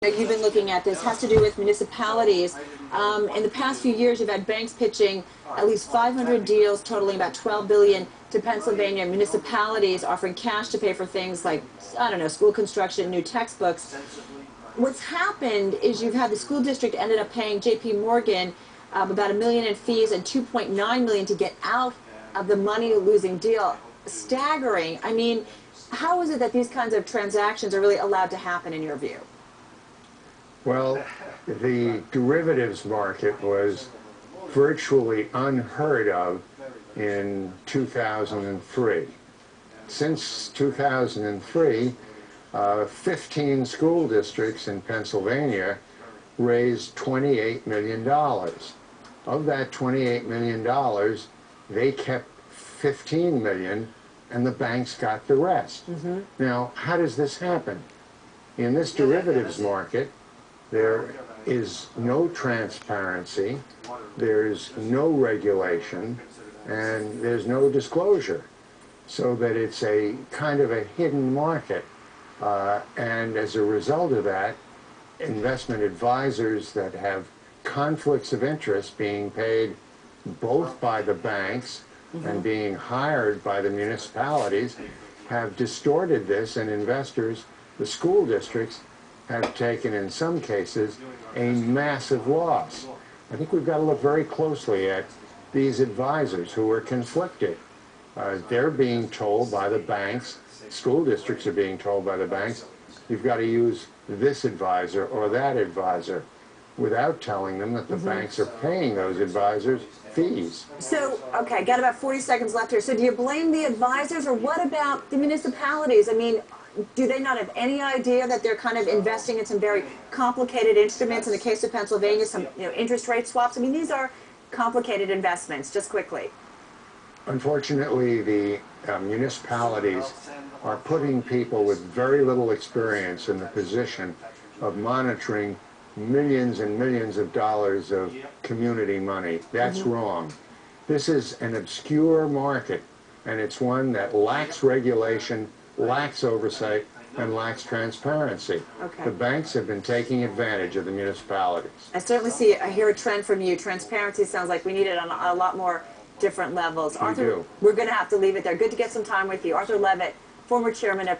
You've been looking at this has to do with municipalities. In the past few years, you've had banks pitching at least 500 deals totaling about $12 billion to Pennsylvania municipalities, offering cash to pay for things like, I don't know, school construction, new textbooks. What's happened is you've had the school district ended up paying J.P. Morgan about $1 million in fees and $2.9 million to get out of the money-losing deal. Staggering. I mean, how is it that these kinds of transactions are really allowed to happen in your view? Well, the derivatives market was virtually unheard of in 2003. Since 2003, 15 school districts in Pennsylvania raised $28 million. Of that $28 million, they kept $15 million, and the banks got the rest. Now, how does this happen? In this derivatives market, there is no transparency, there's no regulation, and there's no disclosure. So that it's a kind of a hidden market. And as a result of that, investment advisors that have conflicts of interest being paid both by the banks and being hired by the municipalities have distorted this, and investors, the school districts, have taken, in some cases, a massive loss. I think we've got to look very closely at these advisors who are conflicted. They're being told by the banks, school districts are being told by the banks, you've got to use this advisor or that advisor, without telling them that the banks are paying those advisors fees. So, okay, got about 40 seconds left here. So do you blame the advisors, or what about the municipalities? I mean, do they not have any idea that they're kind of investing in some very complicated instruments? In the case of Pennsylvania, some interest rate swaps. I mean, these are complicated investments. Just quickly. Unfortunately, the municipalities are putting people with very little experience in the position of monitoring millions and millions of dollars of community money. That's wrong. This is an obscure market, and it's one that lacks regulation, lacks oversight, and lacks transparency. The banks have been taking advantage of the municipalities. I certainly I hear a trend from you. Transparency sounds like we need it on a lot more different levels. Arthur, we're going to have to leave it there. Good to get some time with you. Arthur Levitt, former chairman of